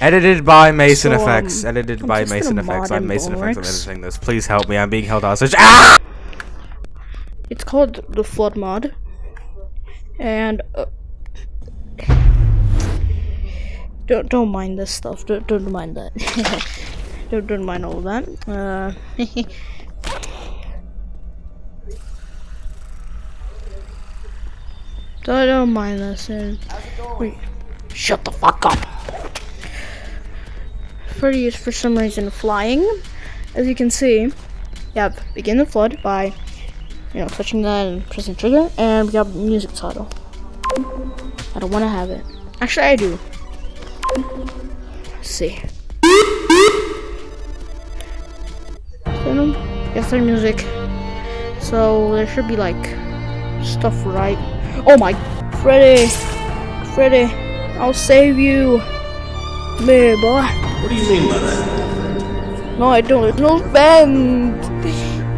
Edited by Masonfx. Edited by I'm just gonna Masonfx. mod I'm in Masonfx. I'm Boneworks. editing this. Please help me. I'm being held hostage. Ah! It's called the Flood mod, and don't mind this stuff. Don't mind that. don't mind all of that. Don't mind this. Wait, shut the fuck up. Freddy is for some reason flying. As you can see, you have begin the flood by, touching that and pressing trigger, and we got music title. I don't want to have it. Actually, I do. Let's see. Yes, there's music. So there should be like stuff right. Oh my, Freddy, I'll save you, me boy. What do you mean by that? No, I don't. There's no bend.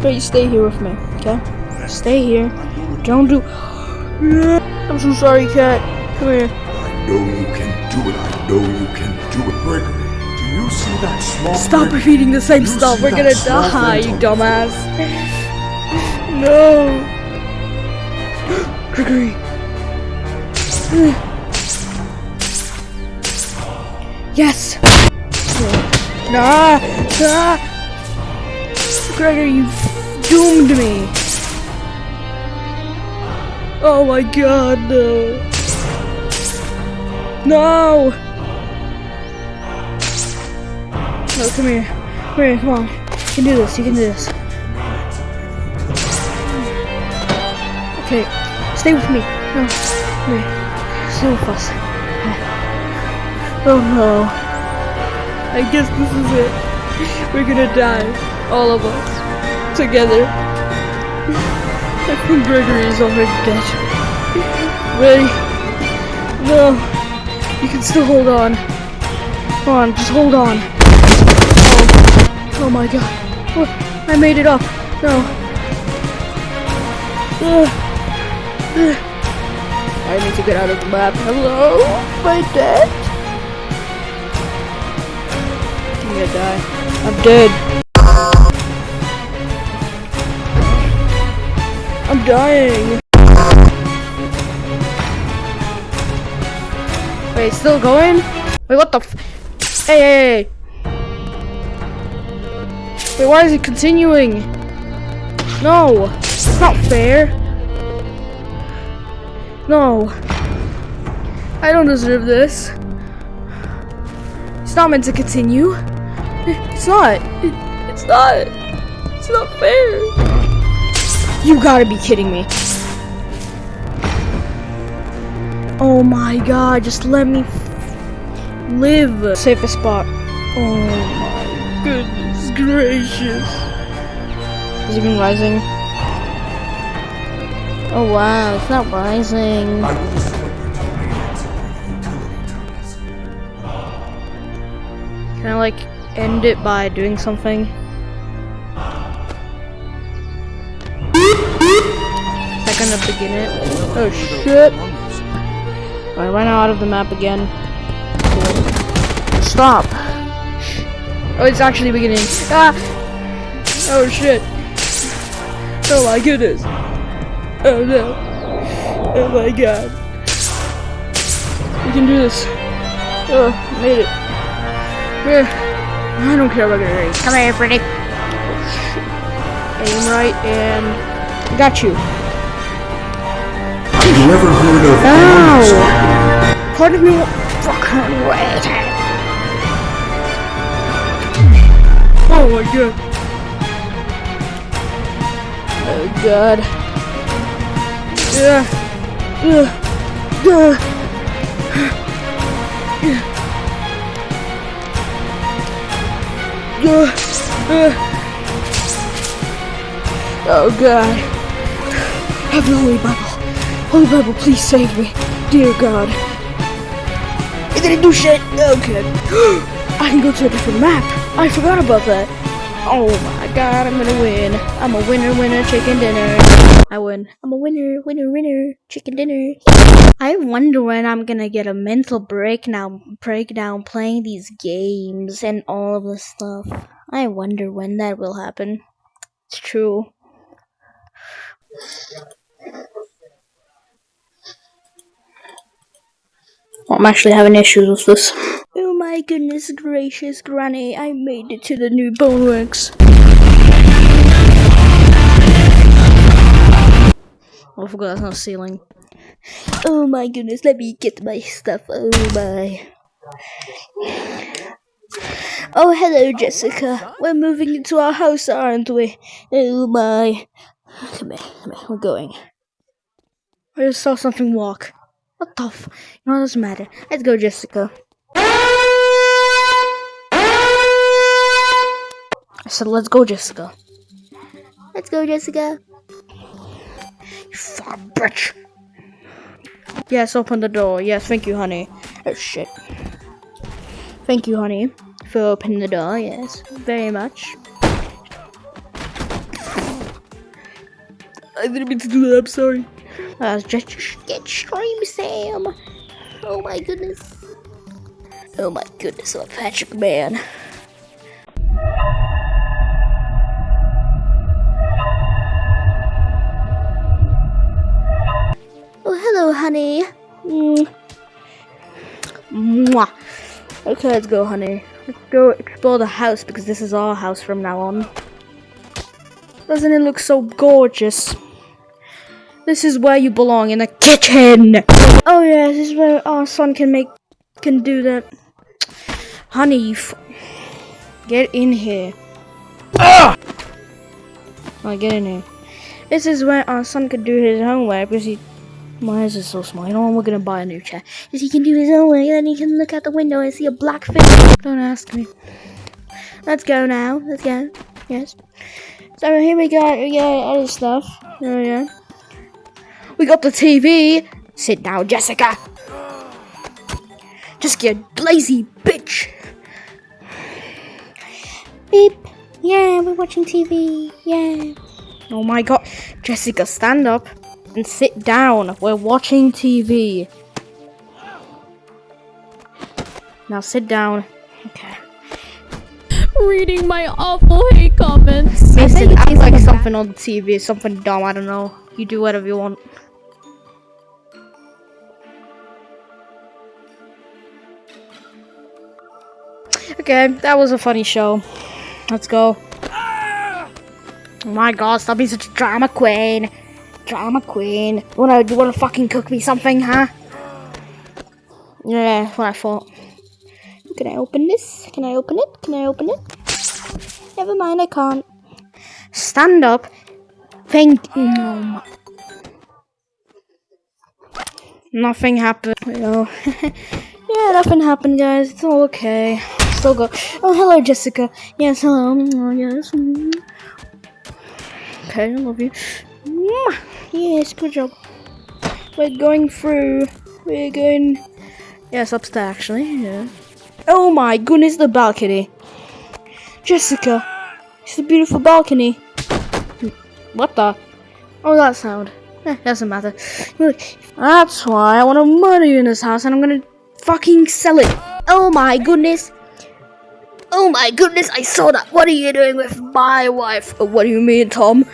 But you stay here with me, okay? Stay here. Don't do. I'm so sorry, cat. Come here. I know you can do it. I know you can do it. Gregory, do you see that small Stop thing? repeating the same stuff. We're gonna die, you dumbass. No. Gregory. Yes. Nah. Gregory, you doomed me. Oh my god, no. No. No, come here. Come on. You can do this, you can do this. Okay, stay with me. No, come here. Stay with us. Oh no. I guess this is it. We're gonna die. All of us. Together. I think Gregory is already dead. Ready? No. You can still hold on. Come on, just hold on. Oh my god. Oh, I made it up. No. I need to get out of the map. Hello? Am I dead? I'm gonna die. I'm dead. I'm dying. Wait, it's still going? Wait, what the Hey. Wait, why is it continuing? No, it's not fair. No. I don't deserve this. It's not meant to continue. It's not. It's not. It's not fair. You gotta be kidding me. Oh my god, just let me live. Safest spot. Oh my goodness gracious. Is it even rising? Oh wow, it's not rising. Can I like end it by doing something? Gonna begin it. Oh shit! I ran out of the map again. Stop! Oh, it's actually beginning. Ah! Oh shit! Oh my goodness! Oh no! Oh my god! We can do this! Oh, made it! Here. I don't care about Gregory. Come here, Freddy! Aim right and I got you. Have you ever heard of Boneworks? Part of me fucking wait. Oh my god. Oh god. Oh god. Have the Holy Bible. Holy Bible, please save me. Dear God. It didn't do shit. Okay. I can go to a different map. I forgot about that. Oh my god, I'm gonna win. I'm a winner, winner, chicken dinner. I win. I'm a winner, winner, winner, chicken dinner. I wonder when I'm gonna get a mental breakdown playing these games and all of this stuff. I wonder when that will happen. It's true. I'm actually having issues with this. Oh my goodness gracious, Granny, I made it to the new Boneworks. Oh, I forgot that's not a ceiling. Oh my goodness, let me get my stuff. Oh my. Oh, hello, Jessica. We're moving into our house, aren't we? Oh my. Come here, we're going. I just saw something walk. What the f? You know, it doesn't matter. Let's go, Jessica. I said, let's go, Jessica. Let's go, Jessica. You fucking bitch. Yes, open the door. Yes, thank you, honey. Oh, shit. Thank you, honey, for opening the door. Yes, very much. I didn't mean to do that, I'm sorry. Just get stream, Sam. Oh my goodness. Oh my goodness, I'm a Patrick man. Oh, hello, honey. Mwah. Okay, let's go, honey. Let's go explore the house because this is our house from now on. Doesn't it look so gorgeous? This is where you belong, in the kitchen. Oh yeah, this is where our son can do that. Honey, get in here. Ah! Oh, get in here. This is where our son could do his homework because he. Why is this so small? You know what? We're gonna buy a new chair. Because he can do his homework and then he can look out the window and see a black fish. Don't ask me. Let's go now. Let's go. Yes. So here we got other stuff. Oh yeah. We got the TV. Sit down, Jessica. Just get lazy bitch. Beep. Yeah, we're watching TV. Yeah. Oh my god. Jessica, stand up and sit down. We're watching TV. Now sit down. Okay. Reading my awful hate comments. Mason, act like something on the TV, something dumb, I don't know. You do whatever you want. Okay, that was a funny show. Let's go. Oh my god, stop being such a drama queen. Drama queen. You wanna fucking cook me something, huh? Yeah, that's what I thought. Can I open this? Can I open it? Can I open it? Never mind, I can't. Stand up. No. Nothing happened. Yeah, nothing happened, guys. It's all okay. Still go. Oh, hello, Jessica. Yes, hello. Oh, yes. Okay, I love you. Yes, good job. We're going through. We're going. Yes, upstairs, actually. Yeah. Oh my goodness, the balcony. Jessica, it's a beautiful balcony. What the? Oh, that sound. Doesn't matter. That's why I want to murder you in this house and I'm gonna fucking sell it. Oh my goodness. Oh my goodness, I saw that. What are you doing with my wife? What do you mean, Tom?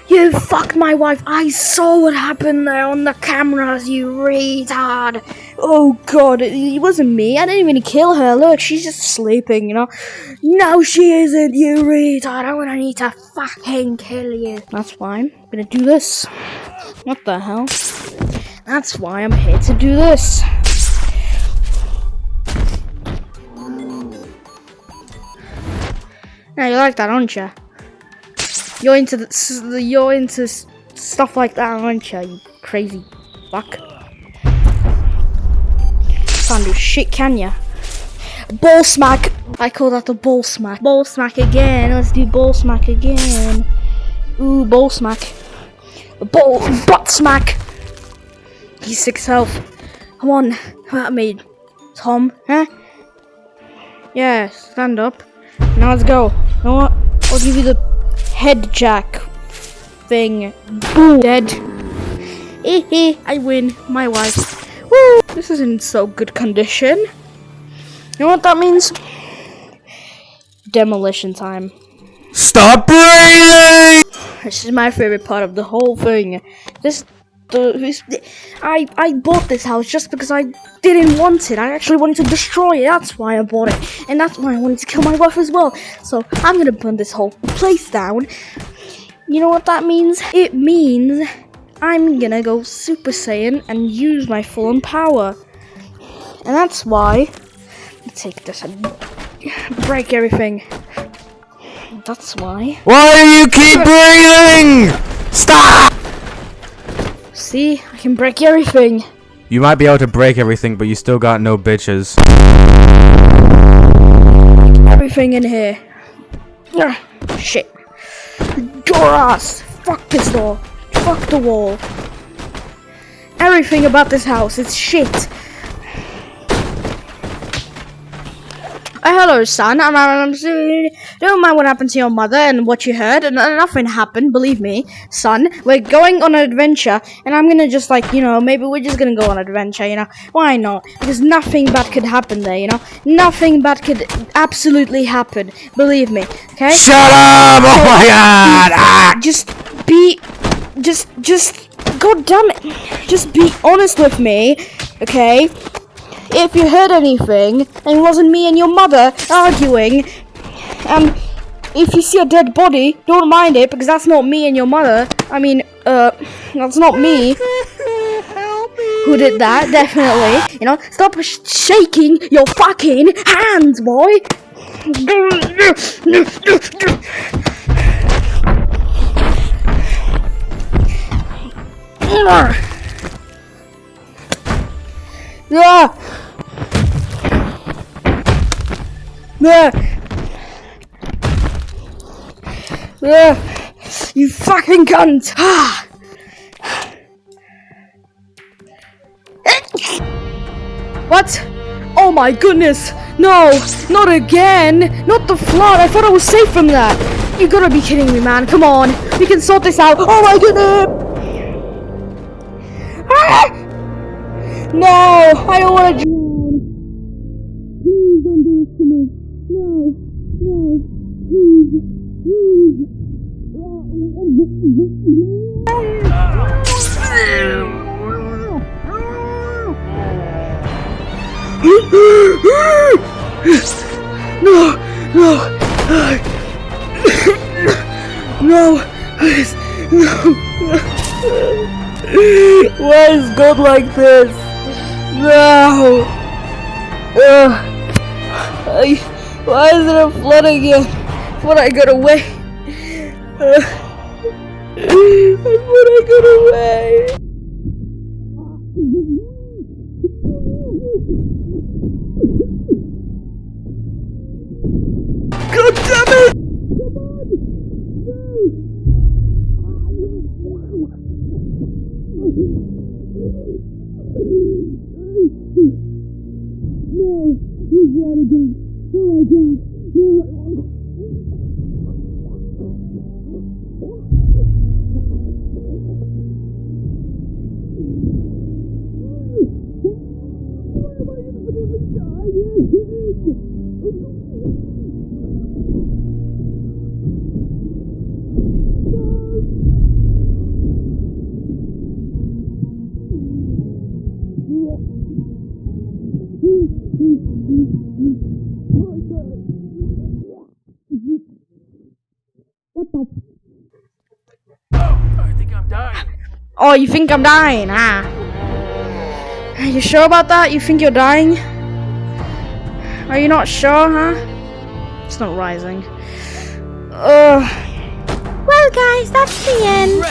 You fucked my wife. I saw what happened there on the cameras, you retard. Oh god, it wasn't me. I didn't even kill her. Look, she's just sleeping, you know. No, she isn't, you retard. I'm gonna need to fucking kill you. That's why I'm gonna do this. What the hell? That's why I'm here to do this. Now you like that, aren't you? You're into stuff like that, aren't you? You crazy fuck. Can't do shit, can ya? Ball smack. I call that the ball smack. Ball smack again. Let's do ball smack again. Ooh, ball smack. Butt smack. He's 6 health. Come on, at me, Tom. Huh? Yeah, stand up. Now let's go. You know what? I'll give you the head jack thing. Boom. Dead. Hehe, I win. My wife. Woo! This is in so good condition. You know what that means? Demolition time. Stop breathing! This is my favorite part of the whole thing. I bought this house just because I didn't want it. I actually wanted to destroy it. That's why I bought it. And that's why I wanted to kill my wife as well. So I'm gonna burn this whole place down. You know what that means? It means I'm gonna go Super Saiyan and use my full power. And that's why I take this and break everything. That's why. Why do you keep breathing? Stop! See, I can break everything. You might be able to break everything, but you still got no bitches. Everything in here. Ugh, shit. Your ass. Fuck this door. Fuck the wall. Everything about this house, it's shit. Hello, son. Don't mind what happened to your mother and what you heard. And nothing happened, believe me, son. We're going on an adventure, and I'm gonna just maybe we're just gonna go on an adventure. Why not? Because nothing bad could happen there. Nothing bad could absolutely happen. Believe me. Okay. Shut up! Oh my god! Ah! Just God damn it. Just be honest with me, okay? If you heard anything, and it wasn't me and your mother arguing, and if you see a dead body, don't mind it, because that's not me and your mother. I mean, that's not me. Who did that? Definitely. Stop shaking your fucking hands, boy. You fucking cunt! What? Oh my goodness! No! Not again! Not the flood! I thought I was safe from that! You gotta be kidding me, man! Come on! We can sort this out! Oh my goodness! No! I don't wanna drown! Please don't do this to me! No! Please! No! Please! No! Why is God like this? No! Why is there a flood again? Thought I got away. I thought I got away. God damn it! No, he's out again. Oh my god. No. Oh, you think I'm dying, huh? Are you sure about that? You think you're dying? Are you not sure, huh? It's not rising. Well, guys, that's the end.